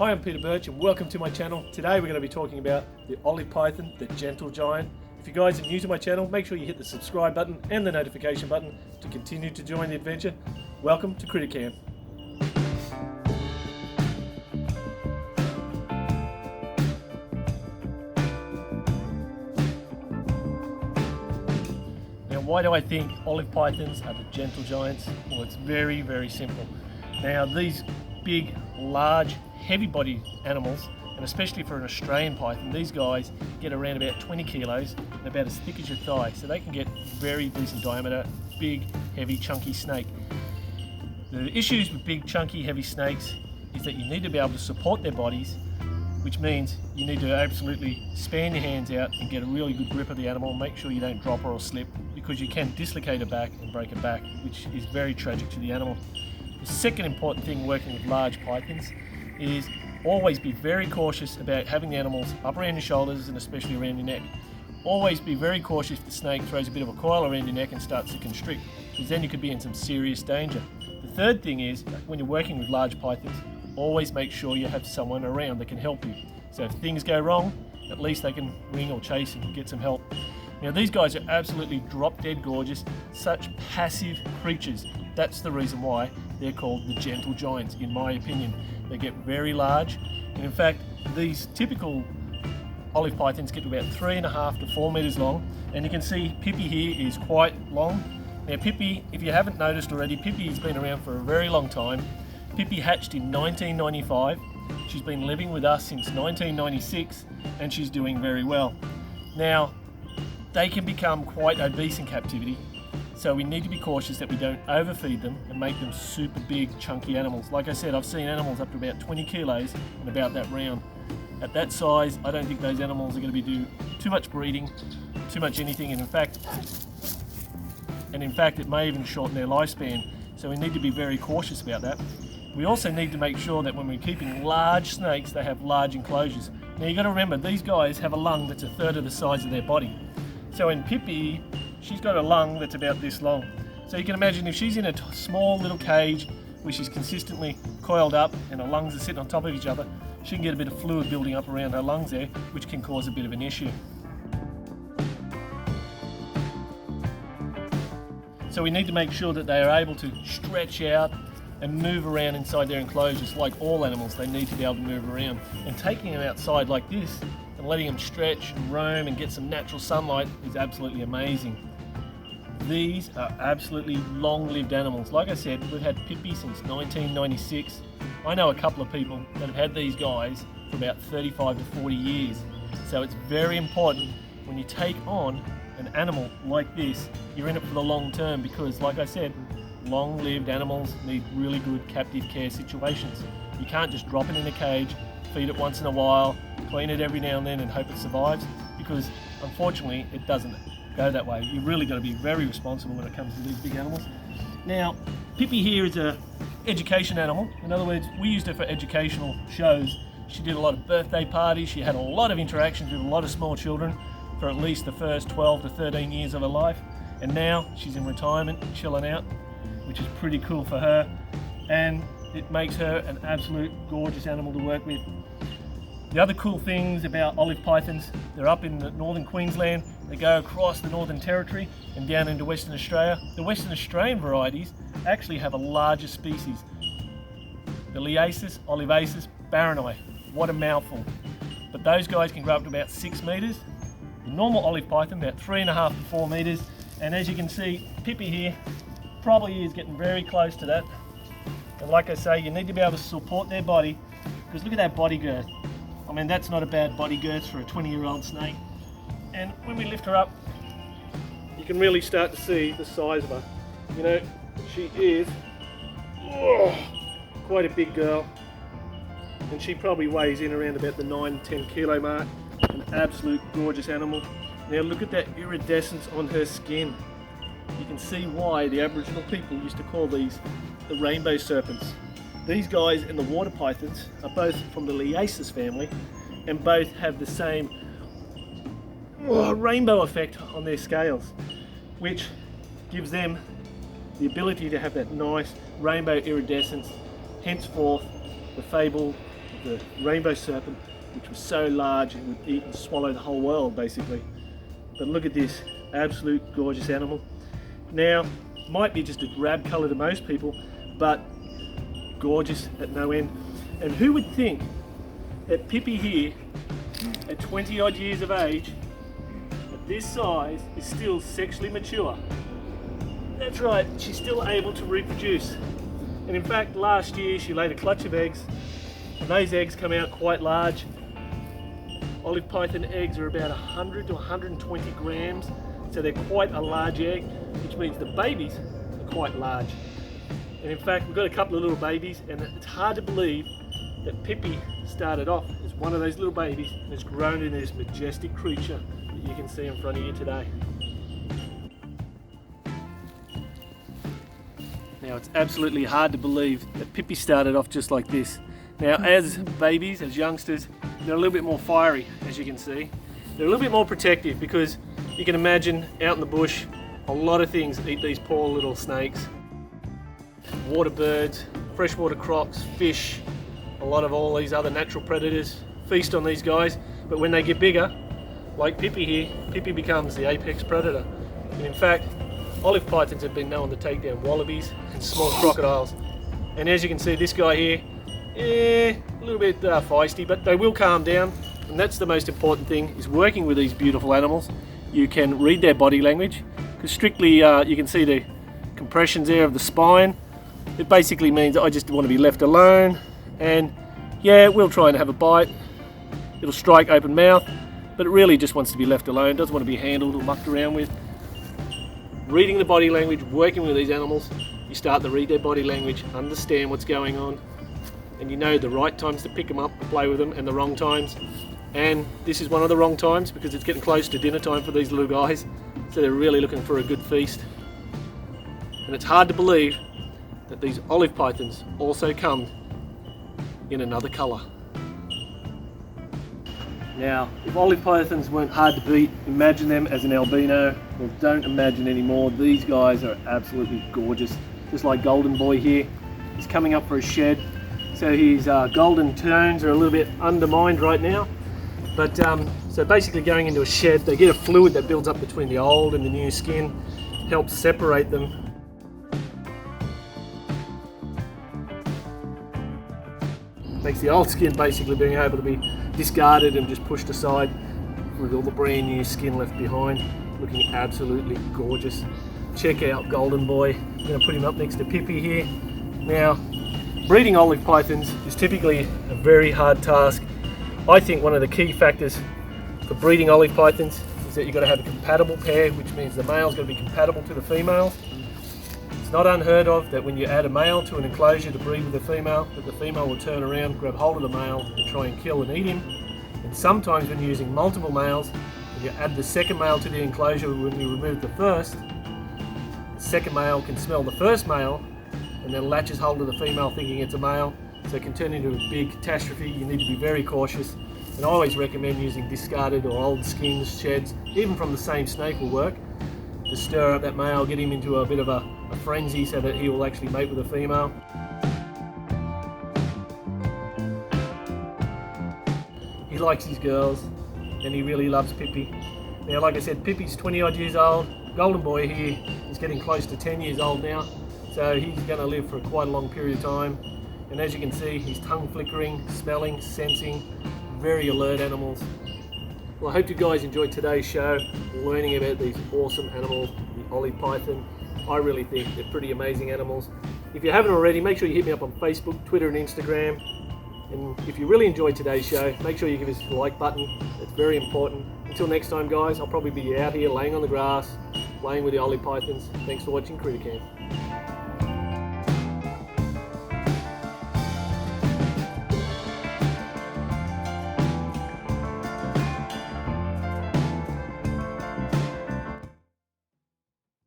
Hi, I'm Peter Birch and welcome to my channel. Today we're going to be talking about the olive python, the gentle giant. If you guys are new to my channel, make sure you hit the subscribe button and the notification button to continue to join the adventure. Welcome to CrittaCam. Now, why do I think olive pythons are the gentle giants? Well, it's very, very simple. Now, these big, large, heavy-bodied animals, and especially for an Australian python, these guys get around about 20 kilos and about as thick as your thigh, so they can get very decent diameter, big, heavy, chunky snake. The issues with big, chunky, heavy snakes is that you need to be able to support their bodies, which means you need to absolutely span your hands out and get a really good grip of the animal, make sure you don't drop her or slip, because you can dislocate a back and break a back, which is very tragic to the animal. The second important thing working with large pythons is always be very cautious about having the animals up around your shoulders and especially around your neck. Always be very cautious if the snake throws a bit of a coil around your neck and starts to constrict, because then you could be in some serious danger. The third thing is, when you're working with large pythons, always make sure you have someone around that can help you. So if things go wrong, at least they can ring or chase and get some help. Now, these guys are absolutely drop dead gorgeous, such passive creatures. That's the reason why they're called the gentle giants, in my opinion. They get very large, and in fact, these typical olive pythons get to about 3.5 to 4 meters long, and you can see Pippy here is quite long. Now, Pippy, if you haven't noticed already, Pippy has been around for a very long time. Pippy hatched in 1995. She's been living with us since 1996, and she's doing very well. Now, they can become quite obese in captivity, so we need to be cautious that we don't overfeed them and make them super big, chunky animals. Like I said, I've seen animals up to about 20 kilos and about that round. At that size, I don't think those animals are going to be doing too much breeding, too much anything, and in fact, it may even shorten their lifespan. So we need to be very cautious about that. We also need to make sure that when we're keeping large snakes, they have large enclosures. Now, you've got to remember, these guys have a lung that's 1/3 of the size of their body. So in Pippy, she's got a lung that's about this long. So you can imagine if she's in a small little cage where she's consistently coiled up and her lungs are sitting on top of each other, she can get a bit of fluid building up around her lungs there, which can cause a bit of an issue. So we need to make sure that they are able to stretch out and move around inside their enclosures. Like all animals, they need to be able to move around. And taking them outside like this and letting them stretch and roam and get some natural sunlight is absolutely amazing. These are absolutely long-lived animals. Like I said, we've had Pippy since 1996. I know a couple of people that have had these guys for about 35 to 40 years. So it's very important when you take on an animal like this, you're in it for the long term, because like I said, long-lived animals need really good captive care situations. You can't just drop it in a cage, feed it once in a while, clean it every now and then and hope it survives, because unfortunately it doesn't go that way. You've really got to be very responsible when it comes to these big animals. Now, Pippy here is a education animal. In other words, we used her for educational shows. She did a lot of birthday parties, she had a lot of interactions with a lot of small children for at least the first 12 to 13 years of her life, and now she's in retirement, chilling out, which is pretty cool for her, and it makes her an absolute gorgeous animal to work with. The other cool things about olive pythons, they're up in northern Queensland, they go across the Northern Territory and down into Western Australia. The Western Australian varieties actually have a larger species, the Liasis, Olivaceus, baroni. What a mouthful. But those guys can grow up to about 6 meters. The normal olive python, about 3.5 to 4 meters. And as you can see, Pippy here probably is getting very close to that. And like I say, you need to be able to support their body, because look at that body girth. I mean, that's not a bad body girth for a 20-year-old snake. And when we lift her up, you can really start to see the size of her. You know, she is quite a big girl. And she probably weighs in around about the 9-10 kilo mark. An absolute gorgeous animal. Now look at that iridescence on her skin. You can see why the Aboriginal people used to call these the rainbow serpents. These guys and the water pythons are both from the Liasis family, and both have the same rainbow effect on their scales, which gives them the ability to have that nice rainbow iridescence. Henceforth, the fable the rainbow serpent, which was so large it would eat and swallow the whole world basically. But look at this absolute gorgeous animal. Now, might be just a drab colour to most people, but gorgeous at no end. And who would think that Pippy here, at 20 odd years of age, at this size, is still sexually mature? That's right, she's still able to reproduce. And in fact, last year she laid a clutch of eggs, and those eggs come out quite large. Olive python eggs are about 100 to 120 grams, so they're quite a large egg, which means the babies are quite large. And in fact, we've got a couple of little babies, and it's hard to believe that Pippy started off as one of those little babies and has grown into this majestic creature that you can see in front of you today. Now, it's absolutely hard to believe that Pippy started off just like this. Now, as babies, as youngsters, they're a little bit more fiery, as you can see. They're a little bit more protective because you can imagine out in the bush, a lot of things eat these poor little snakes. Water birds, freshwater crocs, fish, a lot of all these other natural predators feast on these guys. But when they get bigger, like Pippy here, Pippy becomes the apex predator. And in fact, olive pythons have been known to take down wallabies and small crocodiles. And as you can see, this guy here, a little bit feisty, but they will calm down. And that's the most important thing, is working with these beautiful animals. You can read their body language, because strictly you can see the compressions there of the spine. It basically means I just want to be left alone, and yeah, it will try and have a bite. It'll strike open mouth, but it really just wants to be left alone, doesn't want to be handled or mucked around with. Reading the body language, working with these animals, you start to read their body language, understand what's going on, and you know the right times to pick them up and play with them and the wrong times. And this is one of the wrong times because it's getting close to dinner time for these little guys, so they're really looking for a good feast. And it's hard to believe that these olive pythons also come in another colour. Now, if olive pythons weren't hard to beat, imagine them as an albino. Well, don't imagine anymore. These guys are absolutely gorgeous. Just like Golden Boy here, he's coming up for a shed. So his golden tones are a little bit undermined right now. But so basically going into a shed, they get a fluid that builds up between the old and the new skin, helps separate them. Makes the old skin basically being able to be discarded and just pushed aside with all the brand new skin left behind, looking absolutely gorgeous. Check out Golden Boy. I'm going to put him up next to Pippy here. Now, breeding olive pythons is typically a very hard task. I think one of the key factors for breeding olive pythons is that you've got to have a compatible pair, which means the male's got to be compatible to the female. It's not unheard of that when you add a male to an enclosure to breed with a female, that the female will turn around, grab hold of the male and try and kill and eat him. And sometimes when you're using multiple males, when you add the second male to the enclosure, when you remove the first, the second male can smell the first male and then latches hold of the female thinking it's a male. So it can turn into a big catastrophe. You need to be very cautious. And I always recommend using discarded or old skins, sheds, even from the same snake will work, to stir up that male, get him into a bit of a frenzy so that he will actually mate with a female. He likes his girls and he really loves Pippy. Now, like I said, Pippy's 20 odd years old. Golden Boy here is getting close to 10 years old now. So he's going to live for quite a long period of time. And as you can see, he's tongue flickering, smelling, sensing, very alert animals. Well, I hope you guys enjoyed today's show, learning about these awesome animals, the olive python. I really think they're pretty amazing animals. If you haven't already, make sure you hit me up on Facebook, Twitter and Instagram. And if you really enjoyed today's show, make sure you give us the like button. It's very important. Until next time, guys, I'll probably be out here laying on the grass, playing with the olive pythons. Thanks for watching CrittaCam.